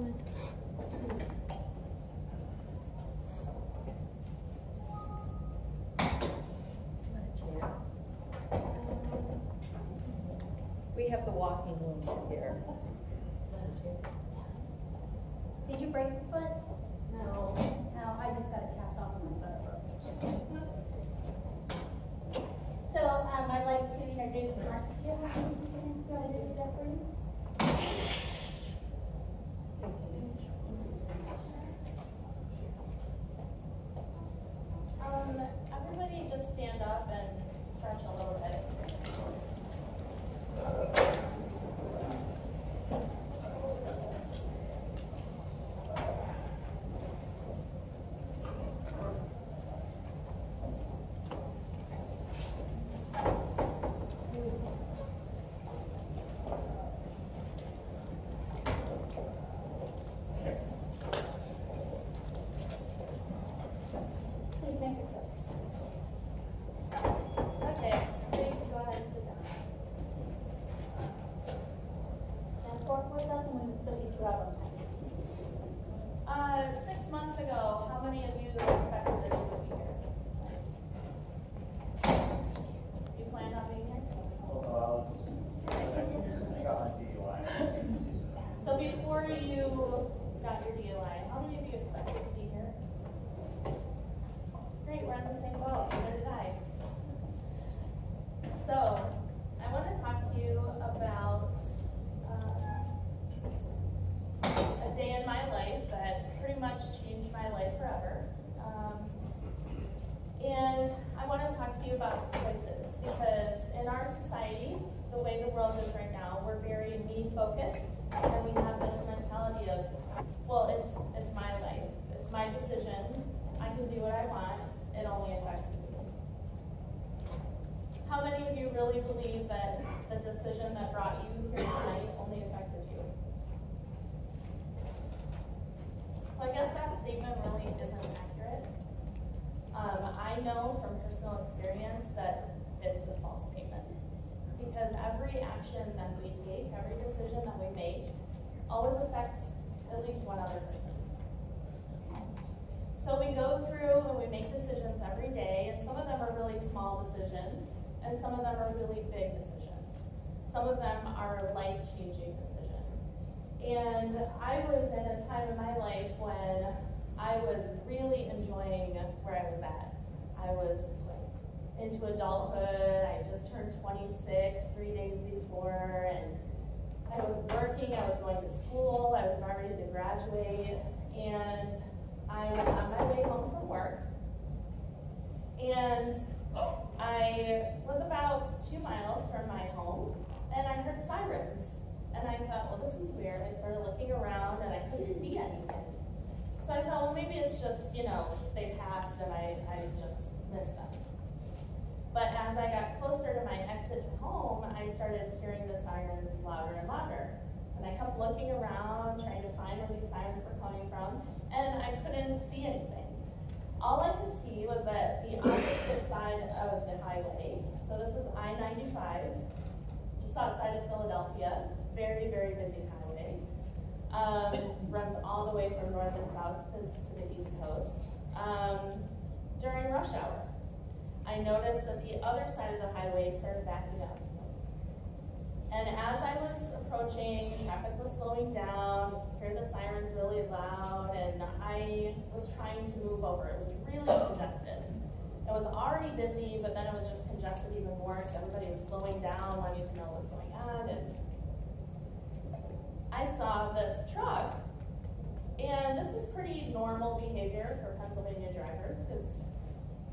coming. We have the walking room here. Did you break your foot? No. No, I just got a cast off of my foot. So I'd like to introduce Marcia. Do you want to do that for you? Everybody just stand up and stretch a little bit. Focused, and we have this mentality of, well, it's my life, it's my decision, I can do what I want, it only affects me. How many of you really believe that the decision that brought you here tonight only affected you? So I guess that statement really isn't accurate. I know from personal experience that it's a false statement. Because every action that we take, every decision that we make, always affects at least one other person. So we go through and we make decisions every day, and some of them are really small decisions, and some of them are really big decisions. Some of them are life-changing decisions. And I was in a time in my life when I was really enjoying where I was at. I was into adulthood. I just turned 26 3 days before, and I was working, I was going to school, I was about ready to graduate, and I was on my way home from work, and I was about 2 miles from my home, and I heard sirens, and I thought, well, this is weird. I started looking around, and I couldn't see anything. So I thought, well, maybe it's just, they passed, and I just missed them. But as I got closer to my exit to home, I started hearing the sirens louder and louder. And I kept looking around, trying to find where these sirens were coming from, and I couldn't see anything. All I could see was that the opposite side of the highway, so this is I-95, just outside of Philadelphia, very, very busy highway, runs all the way from north and south to the East Coast, during rush hour. I noticed that the other side of the highway started backing up. And as I was approaching, traffic was slowing down, hear the sirens really loud, and I was trying to move over. It was really congested. It was already busy, but then it was just congested even more because everybody was slowing down, wanting to know what was going on. And I saw this truck, and this is pretty normal behavior for Pennsylvania drivers because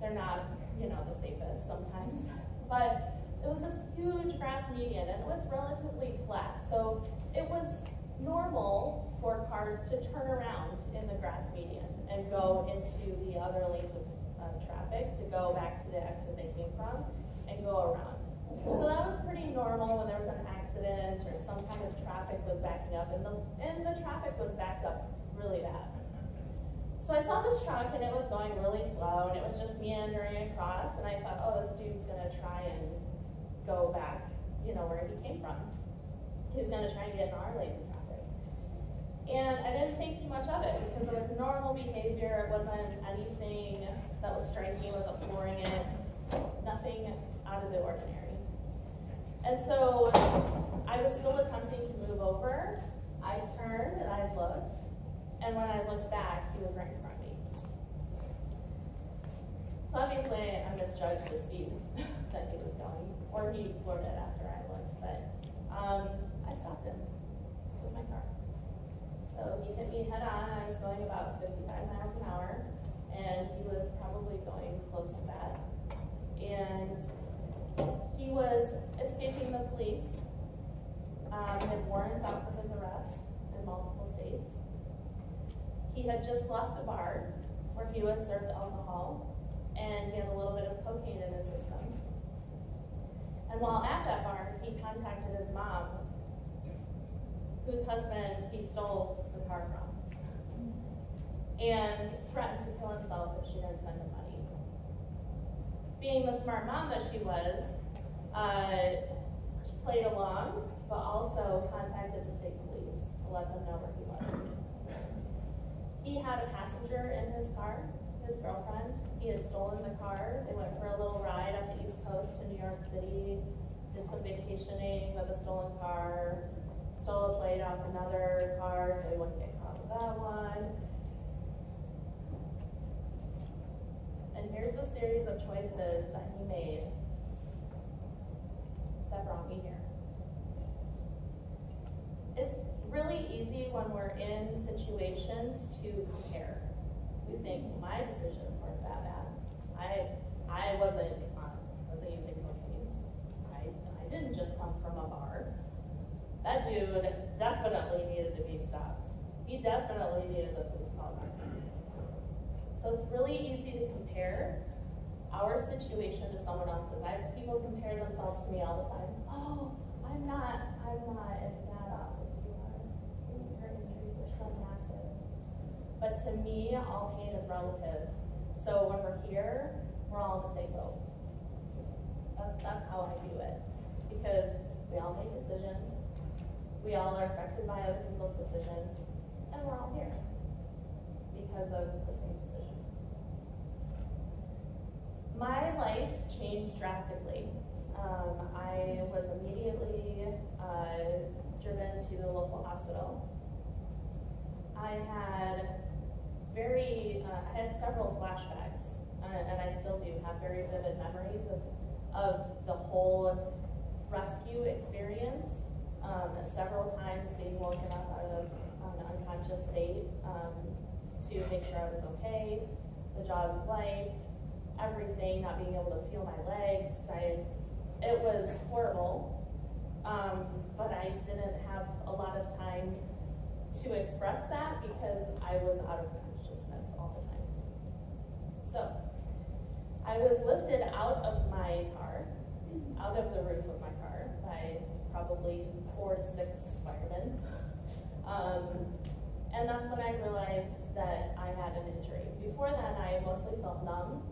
they're not, the safest sometimes. But it was this huge grass median, and it was relatively flat. So it was normal for cars to turn around in the grass median and go into the other lanes of traffic to go back to the exit they came from and go around. So that was pretty normal when there was an accident or some kind of traffic was backing up, and the traffic was backed up really bad. So I saw this truck, and it was going really slow, and it was just meandering across, and I thought, oh, this dude's gonna try and go back, where he came from. He's gonna try and get in our lanes of traffic. And I didn't think too much of it because it was normal behavior. It wasn't anything that was striking, wasn't flooring it, nothing out of the ordinary. And so I was still attempting to move over. I turned and I looked, and when I looked back, he was right in front of me. So obviously I misjudged the speed that he was going, or he floored it after I looked, but I stopped him with my car. So he hit me head on. I was going about 55 miles an hour, and he was probably going close to that. And he was escaping the police. He had warrants out for his arrest in multiple states. He had just left the bar where he was served alcohol, and he had a little bit of cocaine in his system. And while at that bar, he contacted his mom, whose husband he stole the car from, and threatened to kill himself if she didn't send him money. Being the smart mom that she was, she played along, but also contacted the state police to let them know where he was. He had a passenger in his car, his girlfriend. He had stolen the car. They went for a little ride up the East Coast to New York City, did some vacationing with a stolen car, stole a plate off another car so he wouldn't get caught with that one. And here's the series of choices that he made that brought me here. It's really easy when we're in situations to compare. We think, my decisions weren't that bad. I wasn't using cocaine. I didn't just come from a bar. That dude definitely needed to be stopped. He definitely needed the police called on him. So it's really easy to compare our situation to someone else's. People compare themselves to me all the time. Oh, I'm not as bad off as you are. Your injuries are so massive. But to me, all pain is relative. So when we're here, we're all in the same boat. That's how I view it. Because we all make decisions. We all are affected by other people's decisions, and we're all here because of the same decisions. My life changed drastically. I was immediately driven to the local hospital. I had several flashbacks, and I still do have very vivid memories of the whole rescue experience. Several times being woken up out of an unconscious state to make sure I was okay, the jaws of life, everything, not being able to feel my legs. It was horrible, but I didn't have a lot of time to express that because I was out of consciousness all the time. So I was lifted out of my car, out of the roof of my car by probably 4 to 6 firemen. And that's when I realized that I had an injury. Before that, I mostly felt numb.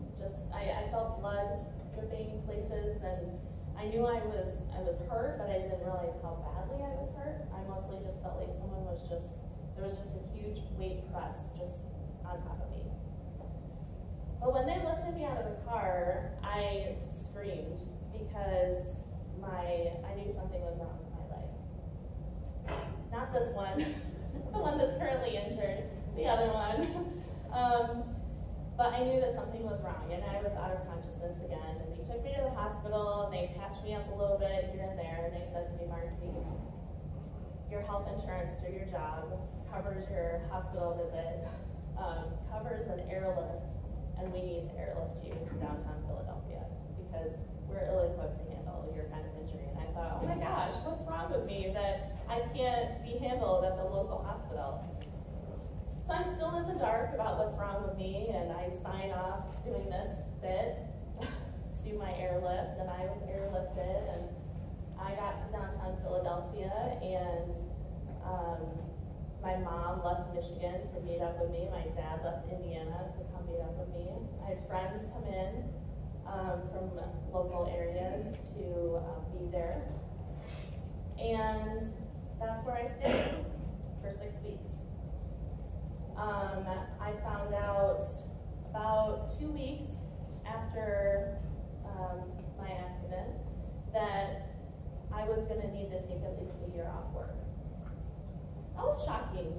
I felt blood dripping places, and I knew I was hurt, but I didn't realize how badly I was hurt. I mostly just felt like there was just a huge weight pressed just on top of me. But when they lifted me out of the car, I screamed because I knew something was wrong with my leg. Not this one, the one that's currently injured, the other one. But I knew that something was wrong, and I was out of consciousness again. And they took me to the hospital, and they patched me up a little bit here and there, and they said to me, Marcy, your health insurance through your job covers your hospital visit, covers an airlift, and we need to airlift you to downtown Philadelphia because we're ill-equipped to handle your kind of injury. And I thought, oh my gosh, what's wrong with me that I can't be handled at the local hospital? So I'm still in the dark about what's wrong with me, and I sign off doing this bit to my airlift, and I was airlifted, and I got to downtown Philadelphia, and my mom left Michigan to meet up with me. My dad left Indiana to come meet up with me. I had friends come in from local areas to be there, and that's where I stayed for 6 weeks. I found out about 2 weeks after my accident that I was going to need to take at least a year off work. That was shocking.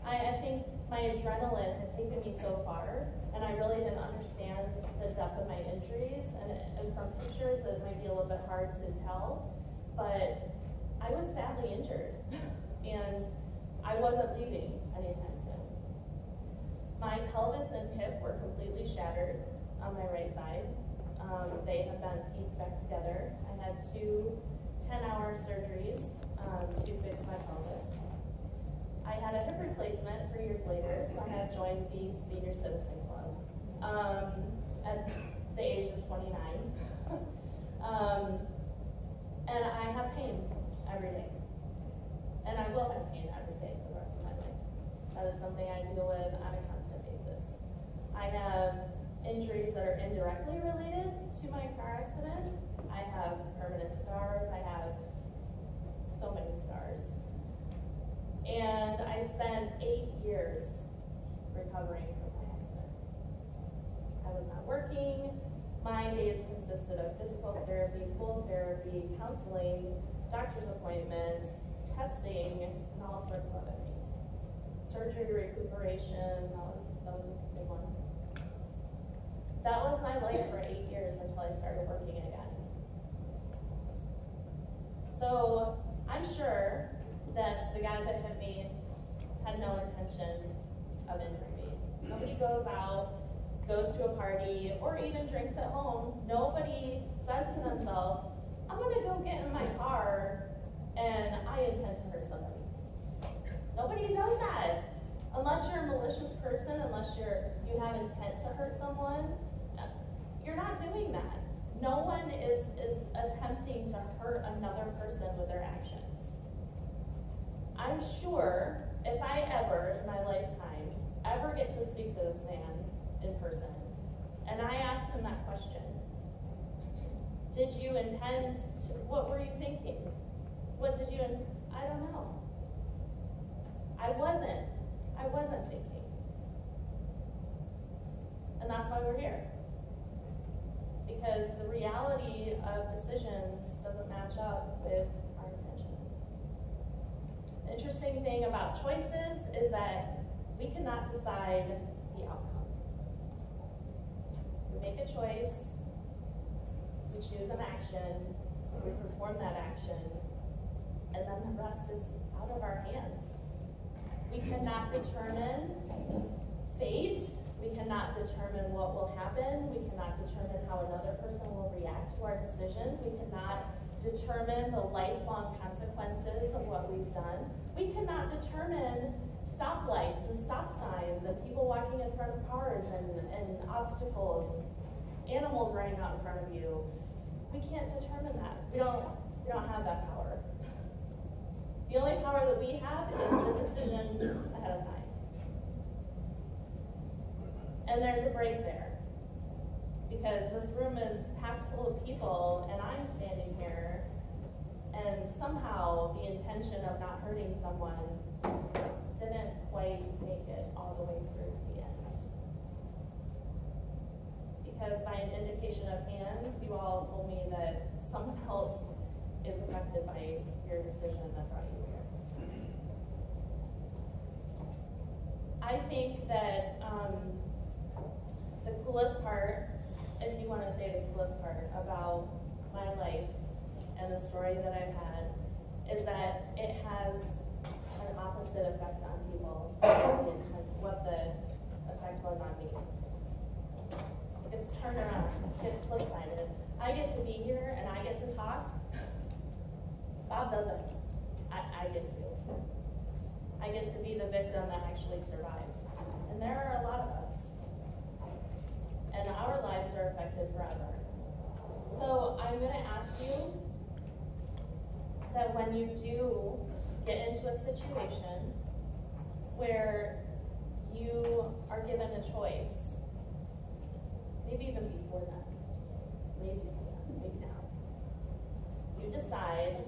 I think my adrenaline had taken me so far, and I really didn't understand the depth of my injuries, and from pictures it might be a little bit hard to tell, but I was badly injured, and I wasn't leaving anytime soon. My pelvis and hip were completely shattered on my right side. They have been pieced back together. I had 2 10-hour surgeries to fix my pelvis. I had a hip replacement 3 years later, so I have joined the Senior Citizen Club at the age of 29. And I have pain every day. And I will have pain every day for the rest of my life. That is something I deal with on a constant basis. I have injuries that are indirectly related to my car accident. I have permanent scars. I have so many scars. And I spent 8 years recovering from my accident. I was not working. My days consisted of physical therapy, pool therapy, counseling, doctor's appointments, testing, and all sorts of other things. Surgery, recuperation, that was a big one. That was my life for 8 years until I started working again. So I'm sure that the guy that hit me had no intention of injuring me. Nobody goes out, goes to a party, or even drinks at home. Nobody says to themselves, I'm going to go get in my car and I intend to hurt somebody. Nobody does that. Unless you're a malicious person, unless you have intent to hurt someone, you're not doing that. No one is attempting to hurt another person with their actions. I'm sure if I ever, in my lifetime, ever get to speak to this man in person, and I ask him that question, did you intend to, what were you thinking? What did you, I don't know. I wasn't thinking. And that's why we're here. Because the reality of decisions doesn't match up with our intentions. The interesting thing about choices is that we cannot decide the outcome. We make a choice, we choose an action, we perform that action, and then the rest is out of our hands. We cannot determine fate. We cannot determine what will happen. We cannot determine how another person will react to our decisions. We cannot determine the lifelong consequences of what we've done. We cannot determine stoplights and stop signs and people walking in front of cars and obstacles, animals running out in front of you. We can't determine that. We don't have that power. The only power that we have is the decision ahead of time. And there's a break there. Because this room is packed full of people, and I'm standing here, and somehow the intention of not hurting someone didn't quite make it all the way through to the end. Because by an indication of hands, you all told me that someone else is affected by your decision that brought you here. I think that the coolest part, if you want to say the coolest part about my life and the story that I've had, is that it has an opposite effect on people what the effect was on me. It's turned around, it's flip-sided. I get to be here and I get to talk. Bob doesn't. I get to. I get to be the victim that actually survived. And there are a lot of us. And our lives are affected forever. So I'm going to ask you that when you do get into a situation where you are given a choice, maybe even before that, maybe now, you decide